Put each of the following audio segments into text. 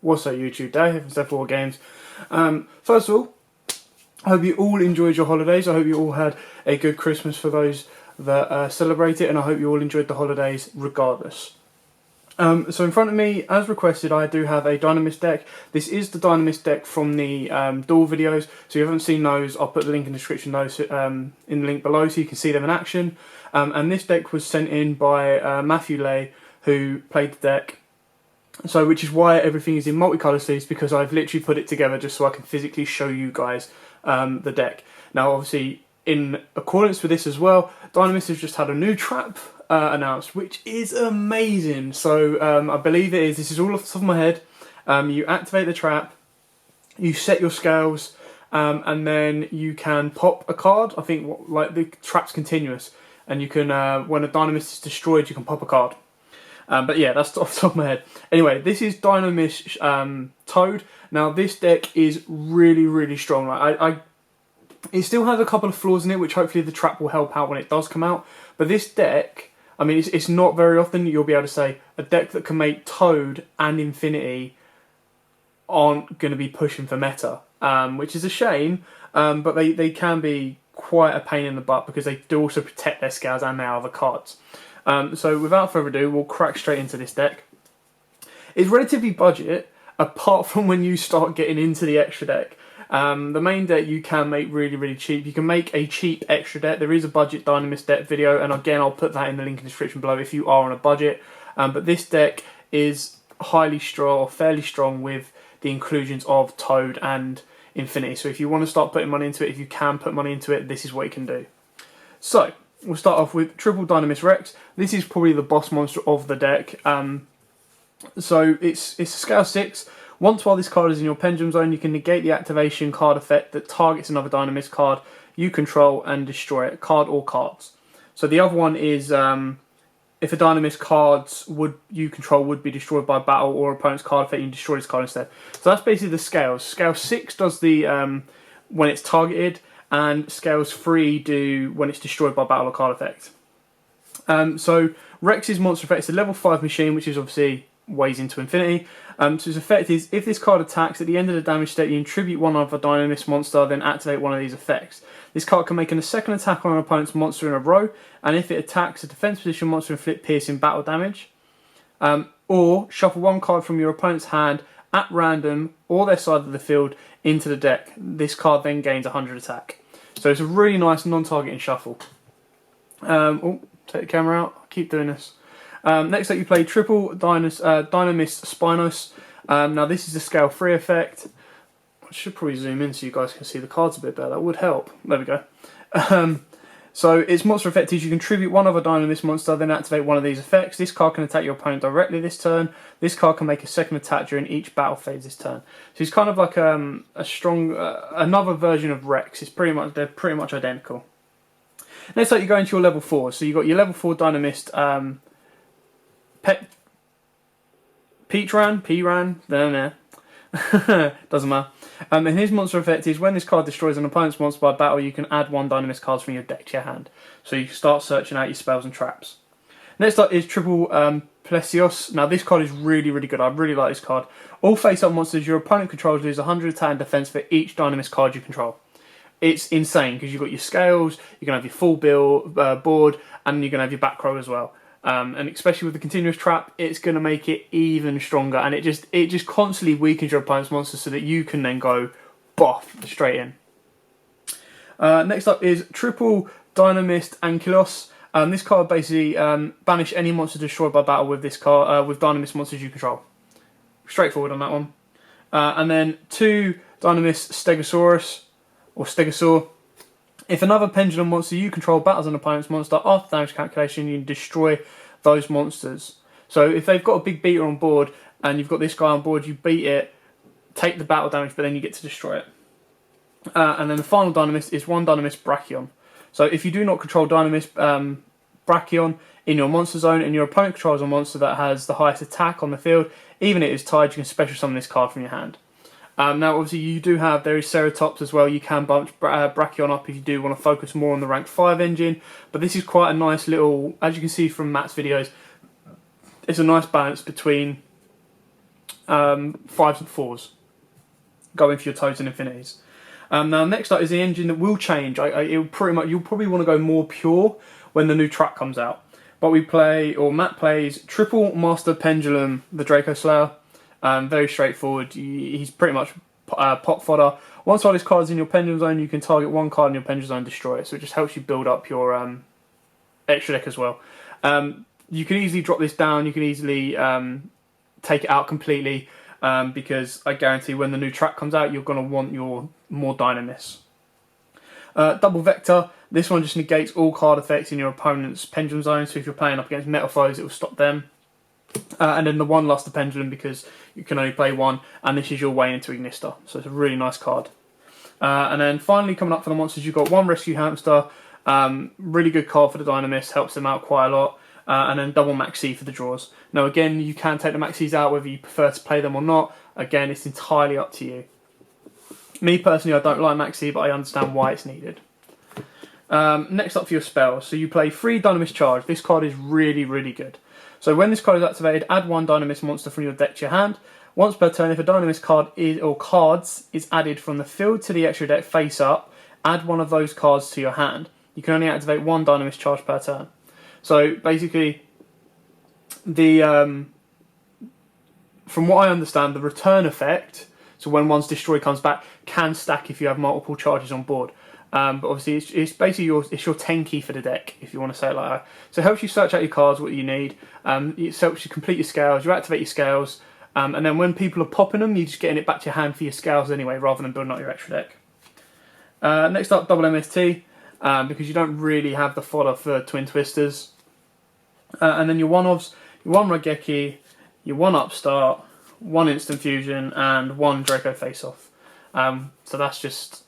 What's up YouTube, Dave from Zephyr Wargames. First of all, I hope you all enjoyed your holidays. I hope you all had a good Christmas for those that celebrate it, and I hope you all enjoyed the holidays regardless. So in front of me, as requested, I do have a Dinomist deck. This is the Dinomist deck from the duel videos, so if you haven't seen those, I'll put the link in the description those, in the link below so you can see them in action. And this deck was sent in by Matthew Lay, who played the deck. So, which is why everything is in multicolour sleeves, because I've literally put it together just so I can physically show you guys the deck. Now, obviously, in accordance with this as well, Dinomist has just had a new trap announced, which is amazing. So, I believe it is. This is all off the top of my head. You activate the trap, you set your scales, and then you can pop a card. I think like the trap's continuous, and you can when a Dinomist is destroyed, you can pop a card. But yeah, that's off the top of my head. Anyway, this is Dinomist Toad. Now, this deck is really, really strong. Like, it still has a couple of flaws in it, which hopefully the trap will help out when it does come out. But this deck, I mean, it's not very often you'll be able to say a deck that can make Toad and Infinity aren't going to be pushing for meta, which is a shame. But they can be quite a pain in the butt because they do also protect their scales and their other cards. So without further ado, we'll crack straight into this deck. It's relatively budget, apart from when you start getting into the extra deck. The main deck you can make really, really cheap. You can make a cheap extra deck. There is a budget Dinomist deck video, and again, I'll put that in the link in the description below if you are on a budget. But this deck is highly strong, or fairly strong, with the inclusions of Toad and Infinity. So if you want to start putting money into it, if you can put money into it, this is what you can do. So, we'll start off with Triple Dinomist Rex. This is probably the boss monster of the deck. So it's a scale 6. Once while this card is in your Pendulum Zone, you can negate the activation card effect that targets another Dinomist card you control and destroy it, card or cards. So the other one is if a Dinomist cards you control would be destroyed by battle or opponent's card effect, you can destroy this card instead. So that's basically the scales. Scale 6 does the when it's targeted, and scales 3 do when it's destroyed by battle or card effect. So Rex's monster effect is a level 5 machine, which is obviously weighs into infinity. So its effect is, if this card attacks, at the end of the damage step you contribute one other Dinomist monster, then activate one of these effects. This card can make a second attack on an opponent's monster in a row, and if it attacks a defense position monster, inflict piercing battle damage. Or shuffle one card from your opponent's hand at random or their side of the field into the deck. This card then gains 100 attack. So it's a really nice non-targeting shuffle. Oh, take the camera out. I'll keep doing this. Next up, you play Triple Dinomist Spinos. Now this is a scale 3 effect. I should probably zoom in so you guys can see the cards a bit better. That would help. There we go. So its monster effect is you contribute one other Dinomist monster, then activate one of these effects. This card can attack your opponent directly this turn. This card can make a second attack during each battle phase this turn. So it's kind of like a strong, another version of Rex. They're pretty much identical. Next up, you go into your level 4. So you've got your level 4 Dinomist P-Ran, doesn't matter. And his monster effect is when this card destroys an opponent's monster by battle, you can add one Dinomist card from your deck to your hand. So you can start searching out your spells and traps. Next up is Triple Plesios. Now this card is really, really good. I really like this card. All face-up monsters your opponent controls lose 100 attack and defense for each Dinomist card you control. It's insane because you've got your scales, you're going to have your full board, and you're going to have your back row as well. And especially with the continuous trap, it's going to make it even stronger, and it just constantly weakens your opponent's monsters so that you can then go boff straight in. Next up is Triple Dinomist Ankylos. This card basically banish any monster destroyed by battle with this card with Dinomist monsters you control. Straightforward on that one. And then 2 Dinomist Stegosaurus or Stegosaur. If another pendulum monster you control battles an opponent's monster after damage calculation, you can destroy those monsters. So if they've got a big beater on board and you've got this guy on board, you beat it, take the battle damage, but then you get to destroy it. And then the final Dinomist is 1 Dinomist Brachion. So if you do not control Dinomist Brachion in your monster zone and your opponent controls a monster that has the highest attack on the field, even if it is tied, you can special summon this card from your hand. Now, obviously, there is Ceratops as well. You can bump Brachion up if you do want to focus more on the rank 5 engine. But this is quite a nice little, as you can see from Matt's videos, it's a nice balance between 5s and 4s, going for your Toads and Infinities. Now next up is the engine that will change. You'll probably want to go more pure when the new track comes out. But Matt plays triple Master Pendulum, the Draco Slayer. Very straightforward. He's pretty much pot fodder. Once all his cards in your Pendulum Zone, you can target one card in your Pendulum Zone and destroy it. So it just helps you build up your extra deck as well. You can easily drop this down. You can easily take it out completely. Because I guarantee when the new track comes out, you're going to want your more Dinomists. Double Vector, this one just negates all card effects in your opponent's Pendulum Zone, so if you're playing up against Metal Foes, it will stop them. And then the one Luster Pendulum, because you can only play one, and this is your way into Ignister, so it's a really nice card. And then finally coming up for the monsters, you've got one Rescue Hamster, really good card for the Dinomist, helps them out quite a lot. And then double Maxi for the draws. Now again, you can take the Maxis out whether you prefer to play them or not. Again, it's entirely up to you. Me personally, I don't like Maxi, but I understand why it's needed. Next up for your spells. So you play 3 Dinomist Charge. This card is really, really good. So when this card is activated, add 1 Dinomist monster from your deck to your hand. Once per turn, if a Dinomist card is added from the field to the extra deck face up, add one of those cards to your hand. You can only activate 1 Dinomist Charge per turn. So basically, from what I understand, the return effect, so when one's destroyed comes back, can stack if you have multiple charges on board. But obviously, it's basically your Tenki for the deck, if you want to say it like that. So it helps you search out your cards, what you need. It helps you complete your scales, you activate your scales, and then when people are popping them, you're just getting it back to your hand for your scales anyway, rather than building up your extra deck. Next up, double MST, because you don't really have the fodder for Twin Twisters. And then your one-offs, your 1 Raigeki, your 1 Upstart, 1 Instant Fusion, and 1 Draco Face-Off. So that's just,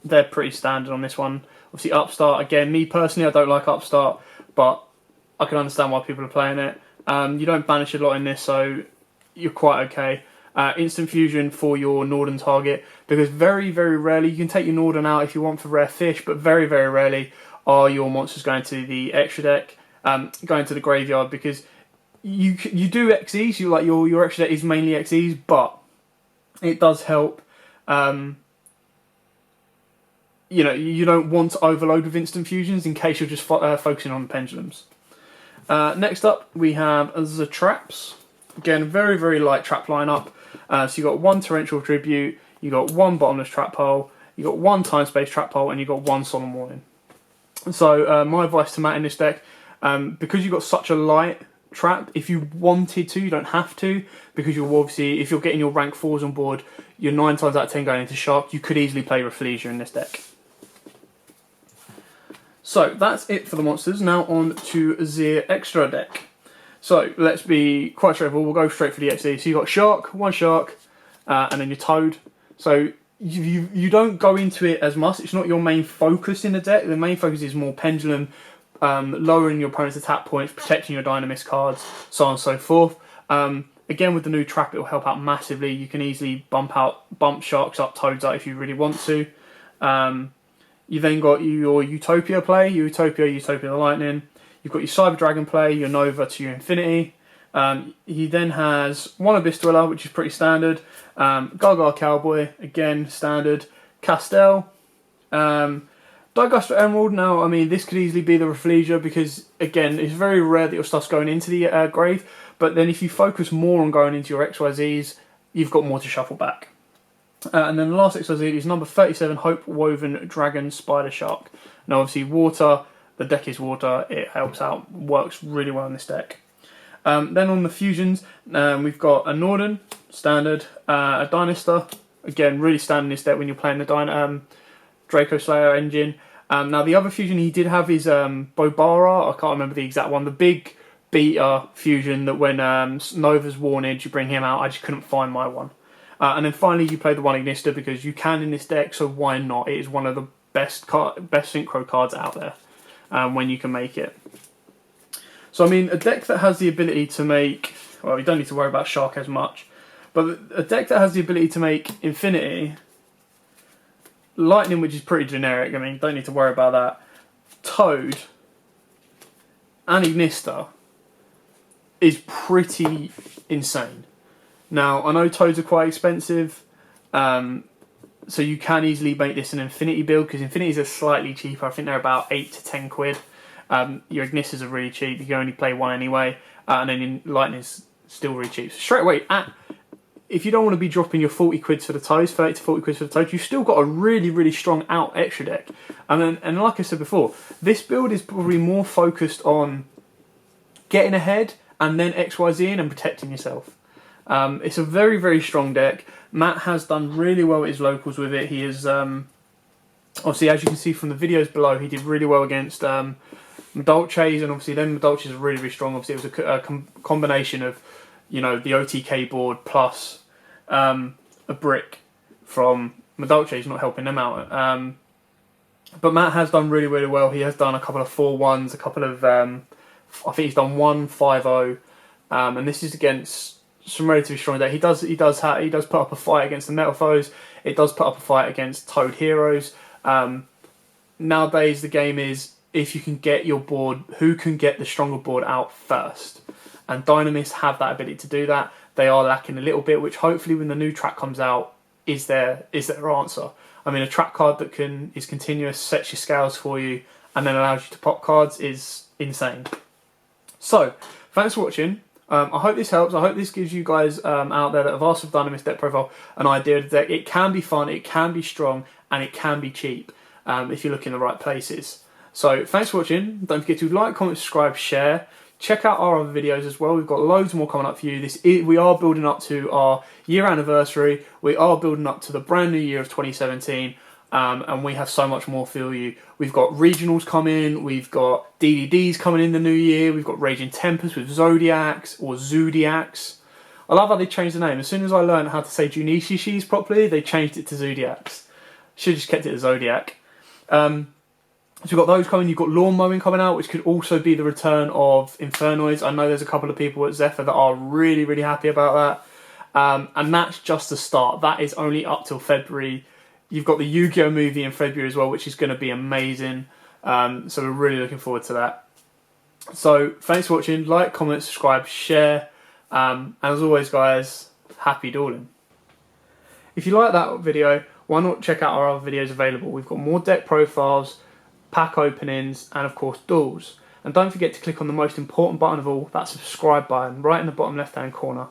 they're pretty standard on this one. Obviously Upstart, again, me personally, I don't like Upstart, but I can understand why people are playing it. You don't banish a lot in this, so you're quite okay. Instant Fusion for your Norden target, because very, very rarely, you can take your Norden out if you want for rare fish, but very, very rarely are your monsters going to the extra deck. Going to the graveyard, because you do XEs, your extra deck is mainly XEs, but it does help. You don't want to overload with instant fusions in case you're just focusing on the pendulums. Next up we have the traps. Again, very, very light trap lineup. So you got 1 Torrential Tribute, you got 1 Bottomless Trap Hole, you got 1 Time Space Trap Hole, and you got 1 Solemn Warning. So my advice to Matt in this deck, because you've got such a light trap, if you wanted to, you don't have to, because you're obviously, if you're getting your rank 4s on board, you're 9 times out of 10 going into Shark, you could easily play Rafflesia in this deck. So that's it for the monsters. Now on to the extra deck. So let's be quite straightforward, we'll go straight for the XD. So you've got Shark, 1 Shark, and then your Toad. So you don't go into it as much, it's not your main focus in the deck. The main focus is more Pendulum, lowering your opponent's attack points, protecting your Dinomist cards, so on and so forth. Again, with the new trap, it will help out massively. You can easily bump Sharks up, Toads up if you really want to. You then got your Utopia play, Utopia the Lightning. You've got your Cyber Dragon play, your Nova to your Infinity. He then has 1 Abyss Dweller, which is pretty standard. Gaga Cowboy, again standard. Castell. Digestra Emerald, now, I mean, this could easily be the Rafflesia, because, again, it's very rare that your stuff's going into the grave, but then if you focus more on going into your XYZs, you've got more to shuffle back. And then the last XYZ is number 37, Hope Woven Dragon Spider Shark. Now, obviously, water, the deck is water, it helps out, works really well in this deck. Then on the fusions, we've got a Norden, standard, a Dinister, again, really standard in this deck when you're playing the Draco Slayer engine. Now the other fusion he did have is Bobara, I can't remember the exact one, the big beta fusion that when Nova's Warnage, you bring him out. I just couldn't find my one. And then finally you play the 1 Ignister, because you can in this deck, so why not? It is one of the best synchro cards out there when you can make it. So I mean, a deck that has the ability to make, well, you don't need to worry about Shark as much, but a deck that has the ability to make Infinity, Lightning, which is pretty generic, I mean, don't need to worry about that, Toad, and Ignister is pretty insane. Now, I know toads are quite expensive, so you can easily make this an infinity build, because infinities are slightly cheaper. I think they're about 8 to 10 quid. Your Ignises are really cheap. You can only play one anyway, and then your Lightning's still really cheap. So straight away, if you don't want to be dropping your 40 quids for the toads, 30 to 40 quids for the toads, you've still got a really, really strong out extra deck. And like I said before, this build is probably more focused on getting ahead and then XYZing and protecting yourself. It's a very, very strong deck. Matt has done really well at his locals with it. He is, obviously, as you can see from the videos below, he did really well against Madolches, and obviously then Madolches are really, really strong. Obviously, it was a combination of, you know, the OTK board plus a brick from Madolches not helping them out. But Matt has done really, really well. He has done a couple of 4-1s, a couple of, I think he's done 1-5-0, and this is against some relatively strong deck. He does put up a fight against the metal foes. It does put up a fight against toad heroes. Nowadays, the game is if you can get your board, who can get the stronger board out first. And Dinomist have that ability to do that. They are lacking a little bit, which hopefully when the new track comes out is their answer. I mean, a track card that is continuous, sets your scales for you, and then allows you to pop cards is insane. So, thanks for watching. I hope this helps. I hope this gives you guys out there that have asked for Dinomist deck profile an idea of the deck. It can be fun, it can be strong, and it can be cheap if you look in the right places. So thanks for watching. Don't forget to like, comment, subscribe, share. Check out our other videos as well. We've got loads more coming up for you. We are building up to our year anniversary. We are building up to the brand new year of 2017. And we have so much more for you. We've got regionals coming, we've got DDDs coming in the new year, we've got Raging Tempest with Zodiacs or Zodiacs. I love how they changed the name. As soon as I learned how to say Junishishis properly, they changed it to Zodiacs. Should have just kept it as Zodiac. So we've got those coming. You've got Lawn Mowing coming out, which could also be the return of Infernoids. I know there's a couple of people at Zephyr that are really, really happy about that. And that's just the start. That is only up till February. You've got the Yugioh movie in February as well, which is going to be amazing. So we're really looking forward to that. So thanks for watching. Like, comment, subscribe, share. And as always, guys, happy dueling. If you like that video, why not check out our other videos available? We've got more deck profiles, pack openings, and of course duels. And don't forget to click on the most important button of all, that subscribe button, right in the bottom left hand corner.